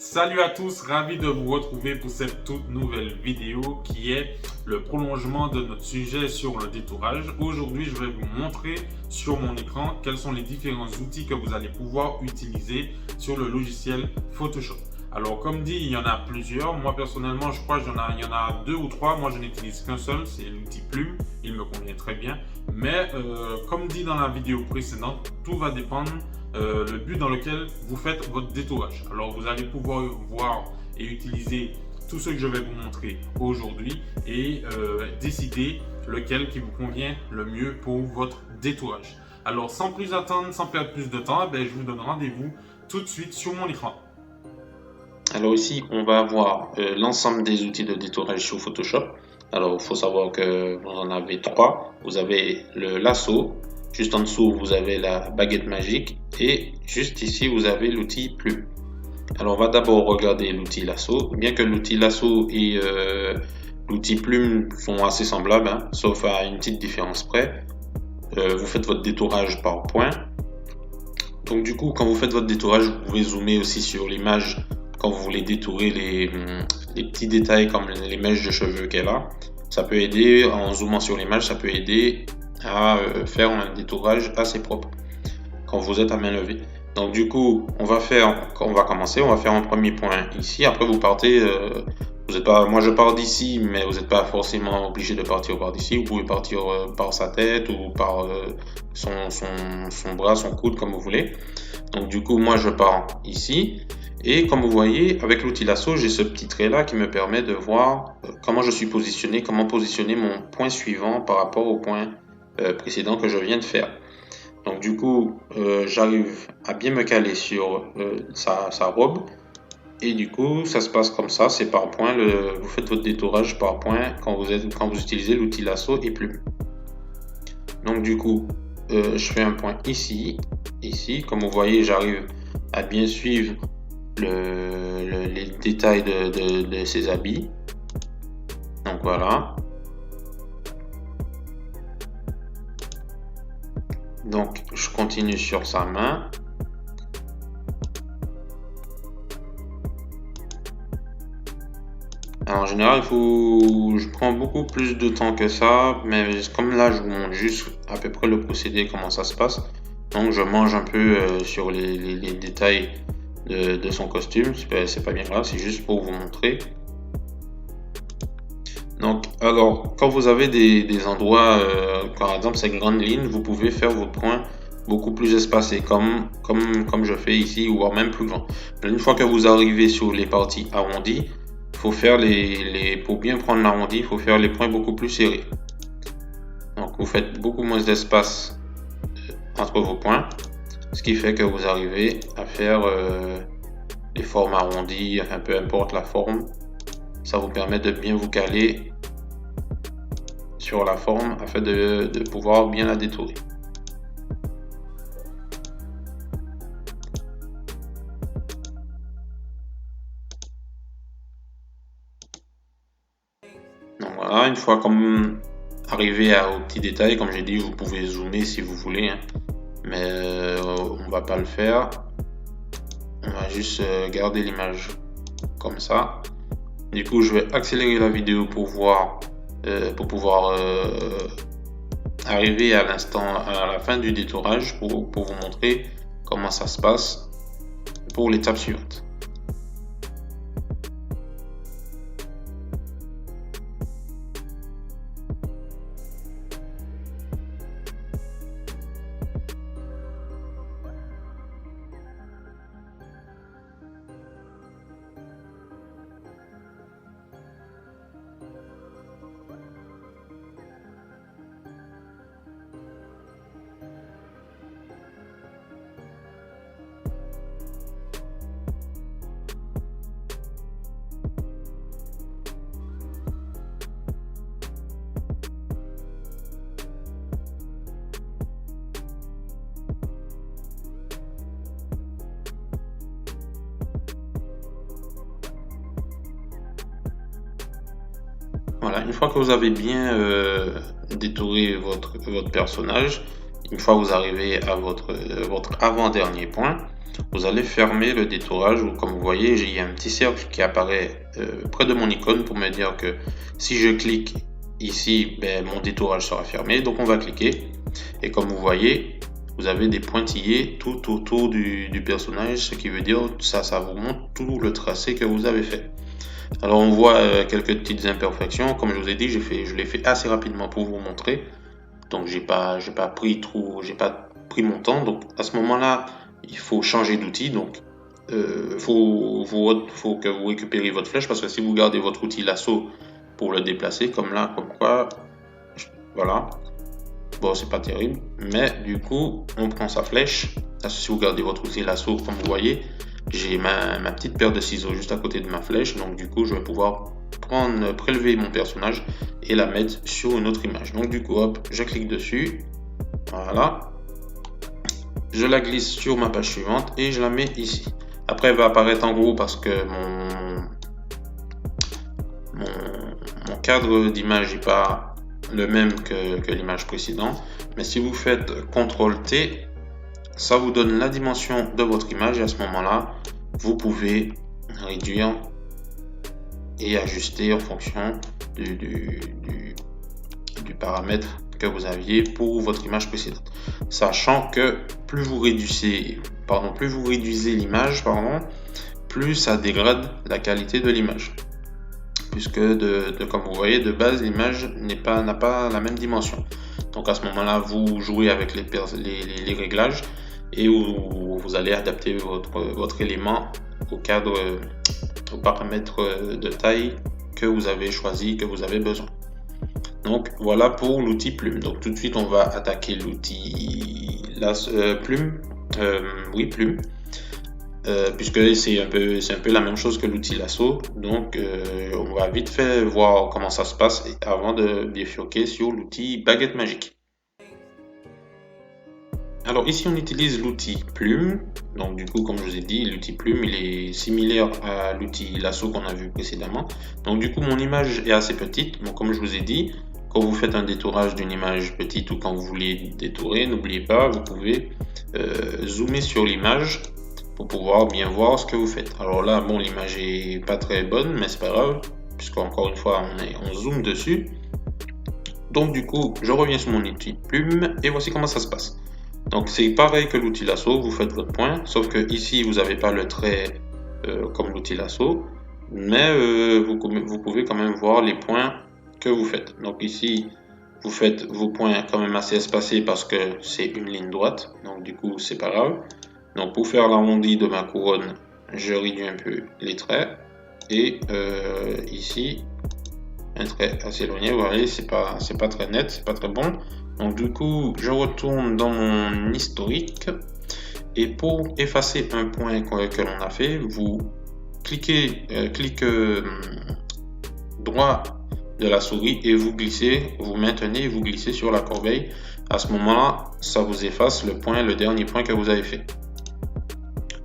Salut à tous, ravi de vous retrouver pour cette toute nouvelle vidéo qui est le prolongement de notre sujet sur le détourage. Aujourd'hui, je vais vous montrer sur mon écran quels sont les différents outils que vous allez pouvoir utiliser sur le logiciel Photoshop. Alors, comme dit, il y en a plusieurs. Moi, personnellement, je crois qu'il y en a deux ou trois. Moi, je n'utilise qu'un seul, c'est l'outil Plume. Il me convient très bien. Mais, comme dit dans la vidéo précédente, tout va dépendre le but dans lequel vous faites votre détourage. Alors, vous allez pouvoir voir et utiliser tout ce que je vais vous montrer aujourd'hui et décider lequel qui vous convient le mieux pour votre détourage. Alors, sans plus attendre, sans perdre plus de temps, je vous donne rendez-vous tout de suite sur mon écran. Alors ici, on va avoir l'ensemble des outils de détourage sur Photoshop. Alors, il faut savoir que vous en avez trois. Vous avez le lasso, juste en dessous, vous avez la baguette magique et juste ici, vous avez l'outil Plume. Alors, on va d'abord regarder l'outil lasso. Bien que l'outil lasso et l'outil Plume sont assez semblables, sauf à une petite différence près. Vous faites votre détourage par point. Donc du coup, quand vous faites votre détourage, vous pouvez zoomer aussi sur l'image quand vous voulez détourer les petits détails comme les mèches de cheveux qu'elle a. Ça peut aider, en zoomant sur l'image, ça peut aider à faire un détourage assez propre quand vous êtes à main levée. Donc du coup, on va faire un premier point ici. Après vous partez, moi je pars d'ici, mais vous n'êtes pas forcément obligé de partir par d'ici. Vous pouvez partir par sa tête ou par son bras, son coude, comme vous voulez. Donc du coup, moi je pars ici. Et comme vous voyez, avec l'outil lasso, j'ai ce petit trait là qui me permet de voir comment je suis positionné, comment positionner mon point suivant par rapport au point précédent que je viens de faire. Donc du coup, j'arrive à bien me caler sur sa robe. Et du coup, ça se passe comme ça, c'est par point. Vous faites votre détourage par point quand vous utilisez l'outil lasso et Plume. Donc du coup, je fais un point ici. Comme vous voyez, j'arrive à bien suivre les détails de ses habits. Donc voilà. Donc je continue sur sa main. Alors, en général, je prends beaucoup plus de temps que ça, mais comme là je vous montre juste à peu près le procédé, comment ça se passe. Donc je mange un peu sur les détails de son costume, c'est pas bien grave, c'est juste pour vous montrer. Donc alors, quand vous avez des endroits, par exemple ces grandes lignes, vous pouvez faire vos points beaucoup plus espacés, comme je fais ici, ou voire même plus grand. Une fois que vous arrivez sur les parties arrondies, faut faire pour bien prendre l'arrondi, il faut faire les points beaucoup plus serrés. Donc vous faites beaucoup moins d'espace entre vos points, ce qui fait que vous arrivez à faire les formes arrondies, enfin peu importe la forme, ça vous permet de bien vous caler sur la forme afin de pouvoir bien la détourer. Donc voilà, une fois comme arrivé aux petits détails, comme j'ai dit, vous pouvez zoomer si vous voulez, mais on va pas le faire. On va juste garder l'image comme ça. Du coup, je vais accélérer la vidéo pour pouvoir arriver à la fin du détourage pour vous montrer comment ça se passe pour l'étape suivante. Voilà, une fois que vous avez bien détouré votre personnage, une fois que vous arrivez à votre avant-dernier point, vous allez fermer le détourage. Comme vous voyez, il y a un petit cercle qui apparaît près de mon icône pour me dire que si je clique ici, mon détourage sera fermé. Donc on va cliquer et comme vous voyez, vous avez des pointillés tout autour du personnage, ce qui veut dire ça vous montre tout le tracé que vous avez fait. Alors on voit quelques petites imperfections. Comme je vous ai dit, je l'ai fait assez rapidement pour vous montrer. Donc j'ai pas pris mon temps. Donc à ce moment-là, il faut changer d'outil. Donc faut que vous récupériez votre flèche, parce que si vous gardez votre outil lasso pour le déplacer, comme là, comme quoi, voilà. Bon, c'est pas terrible, mais du coup, on prend sa flèche. Là, si vous gardez votre outil lasso, comme vous voyez, j'ai ma petite paire de ciseaux juste à côté de ma flèche. Donc du coup, je vais pouvoir prélever mon personnage et la mettre sur une autre image. Donc du coup, hop, je clique dessus. Voilà. Je la glisse sur ma page suivante et je la mets ici. Après, elle va apparaître en gros parce que mon cadre d'image n'est pas le même que l'image précédente. Mais si vous faites CTRL-T, ça vous donne la dimension de votre image et à ce moment-là, vous pouvez réduire et ajuster en fonction du paramètre que vous aviez pour votre image précédente. Sachant que plus vous réduisez l'image, plus ça dégrade la qualité de l'image. Puisque comme vous voyez, de base, l'image n'a pas la même dimension. Donc à ce moment-là, vous jouez avec les réglages et vous allez adapter votre élément au cadre, au paramètre de taille que vous avez choisi, que vous avez besoin. Donc voilà pour l'outil plume. Donc tout de suite, on va attaquer l'outil plume. Plume. Puisque c'est un peu la même chose que l'outil lasso. Donc on va vite fait voir comment ça se passe avant de bifurquer sur l'outil baguette magique. Alors ici on utilise l'outil plume. Donc du coup, comme je vous ai dit, l'outil plume il est similaire à l'outil lasso qu'on a vu précédemment. Donc du coup mon image est assez petite. Donc comme je vous ai dit, quand vous faites un détourage d'une image petite ou quand vous voulez détourer, n'oubliez pas, vous pouvez zoomer sur l'image pour pouvoir bien voir ce que vous faites. Alors là, bon, l'image est pas très bonne, mais c'est pas grave, puisque encore une fois, on zoome dessus. Donc du coup, je reviens sur mon outil plume et voici comment ça se passe. Donc c'est pareil que l'outil lasso, vous faites votre point, sauf que ici vous n'avez pas le trait comme l'outil lasso, mais vous pouvez quand même voir les points que vous faites. Donc ici, vous faites vos points quand même assez espacés parce que c'est une ligne droite, donc du coup c'est pas grave. Donc pour faire l'arrondi de ma couronne, je réduis un peu les traits. Et ici, un trait assez éloigné, vous voyez, c'est pas très net, c'est pas très bon. Donc du coup, je retourne dans mon historique. Et pour effacer un point que l'on a fait, vous clic droit de la souris et vous glissez, vous maintenez et vous glissez sur la corbeille. À ce moment-là, ça vous efface le dernier point que vous avez fait.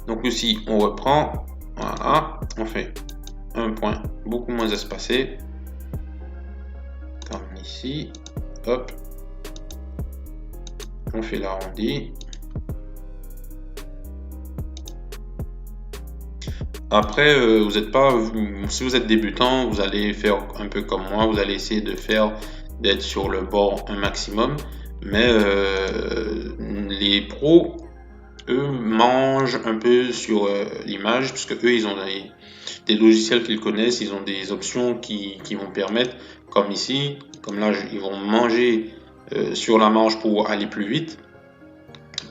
Donc ici, on reprend, voilà, on fait un point beaucoup moins espacé, comme ici, hop, on fait l'arrondi. Après, si vous êtes débutant, vous allez faire un peu comme moi, vous allez essayer d'être sur le bord un maximum, mais les pros, eux, mangent un peu sur l'image, puisque eux, ils ont des logiciels qu'ils connaissent, ils ont des options qui vont permettre, comme ici, comme là, ils vont manger sur la marge pour aller plus vite,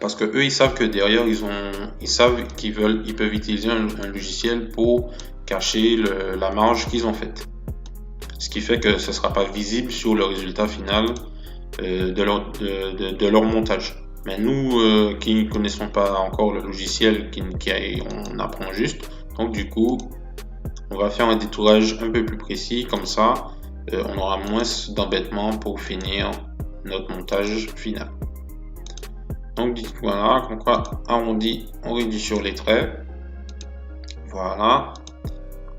parce que eux, ils savent que derrière, ils savent qu'ils peuvent utiliser un logiciel pour cacher la marge qu'ils ont faite. Ce qui fait que ce ne sera pas visible sur le résultat final de leur montage. Mais nous qui ne connaissons pas encore le logiciel, on apprend juste. Donc du coup, on va faire un détourage un peu plus précis, comme ça, on aura moins d'embêtements pour finir notre montage final. Donc voilà, comme quoi arrondi, on réduit sur les traits. Voilà.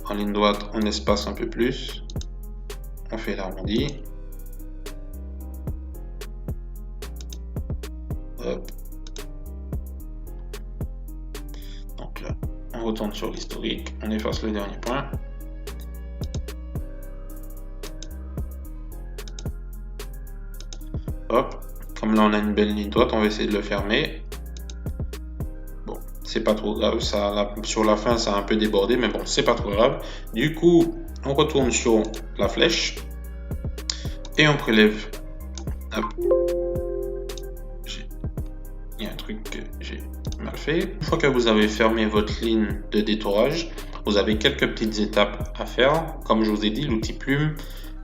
En ligne droite, on espace un peu plus. On fait l'arrondi. Hop. retourne sur l'historique, on efface le dernier point. Hop, comme là on a une belle ligne droite, on va essayer de le fermer. Bon, c'est pas trop grave, ça, sur la fin ça a un peu débordé, mais bon, c'est pas trop grave. Du coup, on retourne sur la flèche et on prélève. Hop. Il y a un truc que j'ai mal fait. Une fois que vous avez fermé votre ligne de détourage, vous avez quelques petites étapes à faire. Comme je vous ai dit, l'outil plume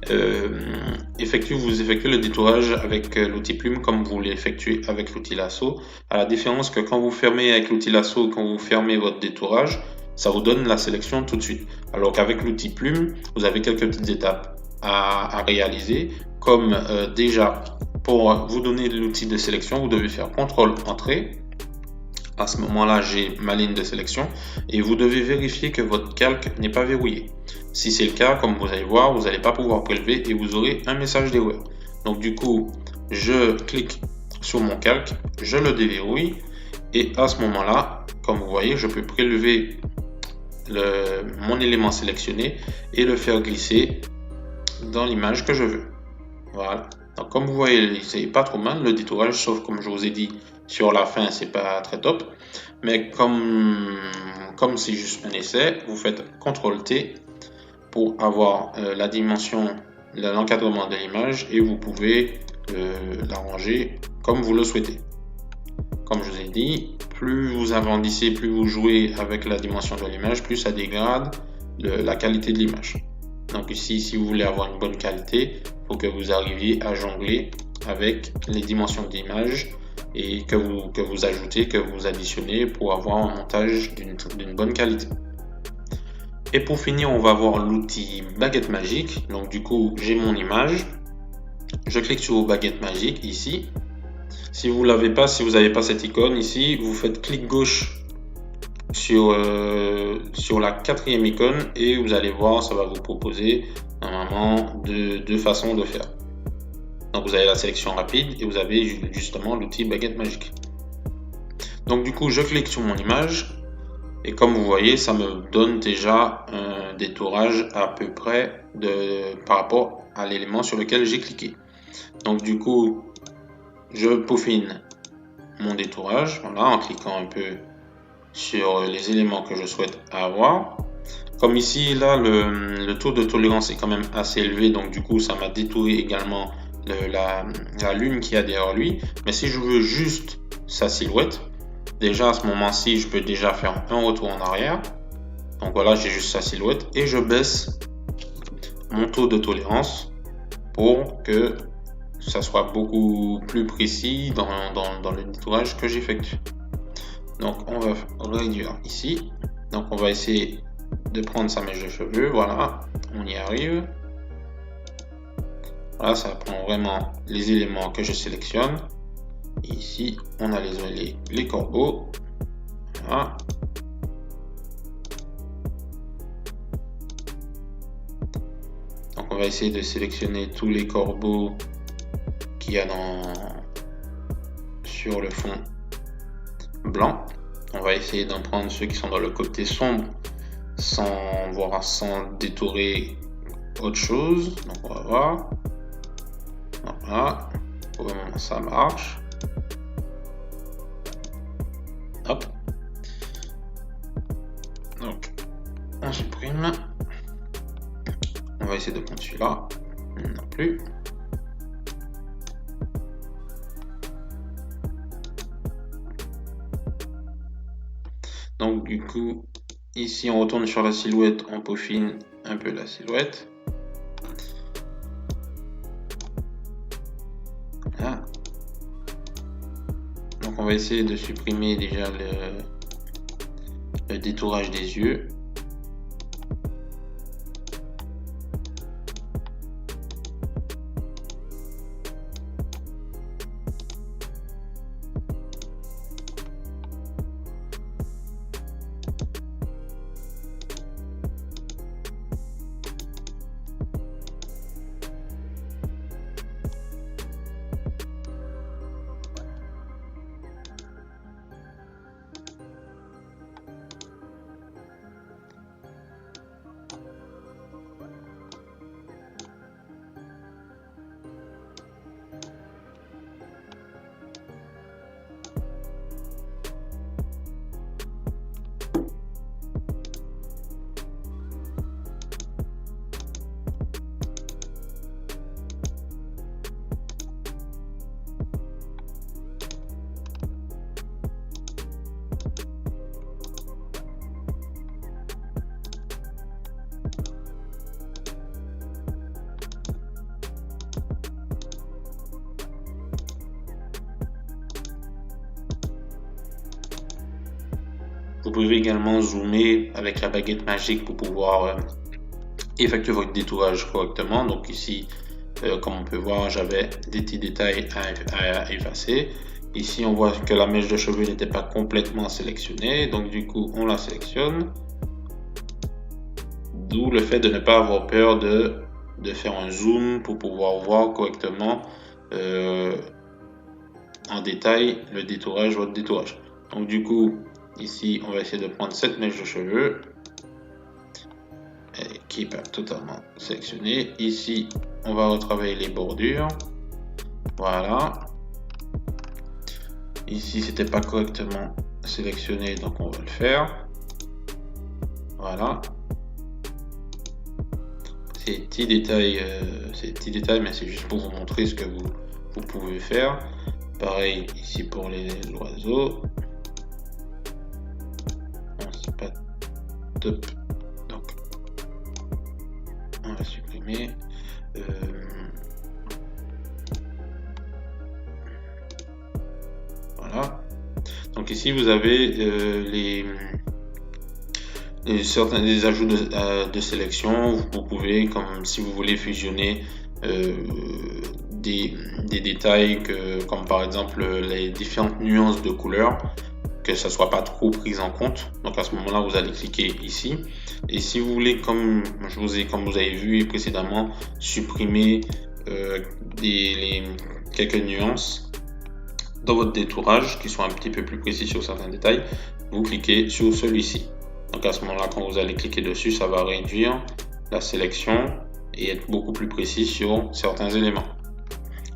vous effectuez le détourage avec l'outil plume comme vous l'effectuez avec l'outil lasso. À la différence que quand vous fermez avec l'outil lasso, quand vous fermez votre détourage, ça vous donne la sélection tout de suite. Alors qu'avec l'outil plume, vous avez quelques petites étapes à réaliser. Comme déjà, pour vous donner l'outil de sélection, vous devez faire CTRL Entrée. À ce moment-là, j'ai ma ligne de sélection et vous devez vérifier que votre calque n'est pas verrouillé. Si c'est le cas, comme vous allez voir, vous n'allez pas pouvoir prélever et vous aurez un message d'erreur. Donc du coup, je clique sur mon calque, je le déverrouille et à ce moment-là, comme vous voyez, je peux prélever mon élément sélectionné et le faire glisser dans l'image que je veux. Voilà. Donc comme vous voyez, c'est pas trop mal le détourage, sauf comme je vous ai dit, sur la fin, c'est pas très top. Mais comme c'est juste un essai, vous faites CTRL T pour avoir la dimension, l'encadrement de l'image et vous pouvez l'arranger comme vous le souhaitez. Comme je vous ai dit, plus vous agrandissez, plus vous jouez avec la dimension de l'image, plus ça dégrade la qualité de l'image. Donc ici, si vous voulez avoir une bonne qualité, il faut que vous arriviez à jongler avec les dimensions de l'image et que vous ajoutez, que vous additionnez pour avoir un montage d'une bonne qualité. Et pour finir, on va voir l'outil baguette magique. Donc du coup, j'ai mon image. Je clique sur baguette magique ici. Si vous l'avez pas, si vous n'avez pas cette icône ici, vous faites clic gauche sur la quatrième icône et vous allez voir, ça va vous proposer normalement deux façons de faire. Donc vous avez la sélection rapide et vous avez justement l'outil baguette magique. Donc du coup, je clique sur mon image et comme vous voyez, ça me donne déjà un détourage à peu près par rapport à l'élément sur lequel j'ai cliqué. Donc du coup, je peaufine mon détourage, voilà, en cliquant un peu sur les éléments que je souhaite avoir. Comme ici, là, le taux de tolérance est quand même assez élevé, donc du coup, ça m'a détouré également la lune qui a derrière lui. Mais si je veux juste sa silhouette, déjà à ce moment-ci, je peux déjà faire un retour en arrière. Donc voilà, j'ai juste sa silhouette et je baisse mon taux de tolérance pour que ça soit beaucoup plus précis dans le détourage que j'effectue. Donc on va réduire ici. Donc on va essayer de prendre sa mèche de cheveux. Voilà, on y arrive. Voilà, ça prend vraiment les éléments que je sélectionne. Et ici, on a les corbeaux. Voilà. Donc on va essayer de sélectionner tous les corbeaux qu'il y a sur le fond blanc. On va essayer d'en prendre ceux qui sont dans le côté sombre sans détourer autre chose. Donc on va voir. Voilà. Pour le moment ça marche. Hop. Donc on supprime. On va essayer de prendre celui-là. Non plus. Donc du coup, ici on retourne sur la silhouette, on peaufine un peu la silhouette. Voilà. Donc on va essayer de supprimer déjà le détourage des yeux. pouvez également zoomer avec la baguette magique pour pouvoir effectuer votre détourage correctement. Donc ici, comme on peut voir, j'avais des petits détails à effacer. Ici, on voit que la mèche de cheveux n'était pas complètement sélectionnée. Donc du coup, on la sélectionne. D'où le fait de ne pas avoir peur de faire un zoom pour pouvoir voir correctement en détail le détourage, votre détourage. Donc du coup, ici, on va essayer de prendre cette mèche de cheveux qui n'est pas totalement sélectionnée. Ici, on va retravailler les bordures. Voilà. Ici, c'était pas correctement sélectionné, donc on va le faire. Voilà. Ces petits détails, mais c'est juste pour vous montrer ce que vous pouvez faire. Pareil ici pour les oiseaux. Bon, c'est pas top, donc on va supprimer. Voilà. Donc ici vous avez certains ajouts de sélection. Vous pouvez, comme si vous voulez fusionner des détails comme par exemple les différentes nuances de couleurs, que ça soit pas trop pris en compte. Donc à ce moment là vous allez cliquer ici, et si vous voulez, comme vous avez vu précédemment, supprimer quelques nuances dans votre détourage qui sont un petit peu plus précis sur certains détails, vous cliquez sur celui-ci. Donc à ce moment là, quand vous allez cliquer dessus, ça va réduire la sélection et être beaucoup plus précis sur certains éléments.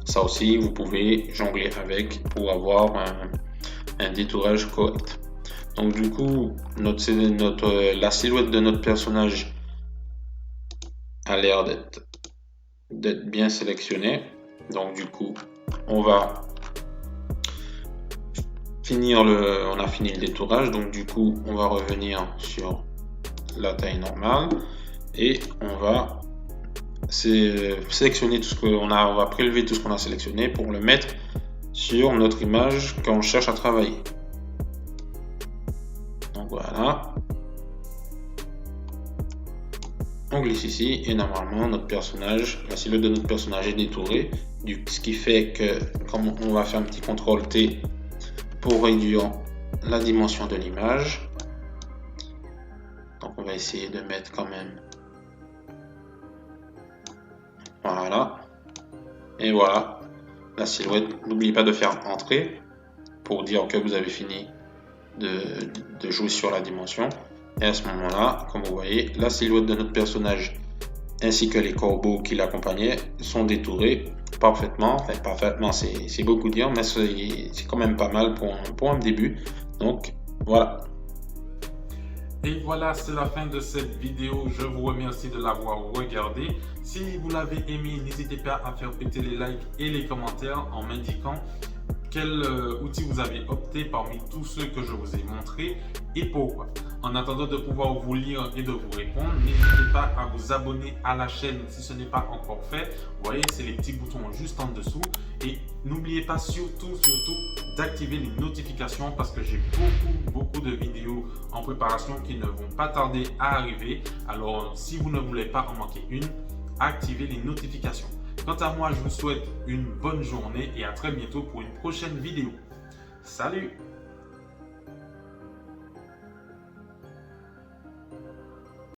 Ça aussi, vous pouvez jongler avec pour avoir un détourage correct. Donc du coup, la silhouette de notre personnage a l'air d'être bien sélectionnée. Donc du coup, on a fini le détourage. Donc du coup, on va revenir sur la taille normale et on va sélectionner tout ce qu'on a. On va prélever tout ce qu'on a sélectionné pour le mettre sur notre image qu'on cherche à travailler. Donc voilà, on glisse ici et normalement la silhouette de notre personnage est détourée, ce qui fait que, comme on va faire un petit CTRL T pour réduire la dimension de l'image, donc on va essayer de mettre quand même, voilà, et voilà la silhouette. N'oubliez pas de faire entrer pour dire que vous avez fini de jouer sur la dimension, et à ce moment là, comme vous voyez, la silhouette de notre personnage ainsi que les corbeaux qui l'accompagnaient sont détourés parfaitement. Enfin, parfaitement, c'est beaucoup dire, mais c'est quand même pas mal pour un début. Donc voilà. Et voilà, c'est la fin de cette vidéo. Je vous remercie de l'avoir regardé. Si vous l'avez aimé, n'hésitez pas à faire péter les likes et les commentaires en m'indiquant quel outil vous avez opté parmi tous ceux que je vous ai montrés et pourquoi. En attendant de pouvoir vous lire et de vous répondre, n'hésitez pas à vous abonner à la chaîne si ce n'est pas encore fait. Vous voyez, c'est les petits boutons juste en dessous. Et n'oubliez pas surtout d'activer les notifications parce que j'ai beaucoup de vidéos en préparation qui ne vont pas tarder à arriver. Alors, si vous ne voulez pas en manquer une, activez les notifications. Quant à moi, je vous souhaite une bonne journée et à très bientôt pour une prochaine vidéo. Salut!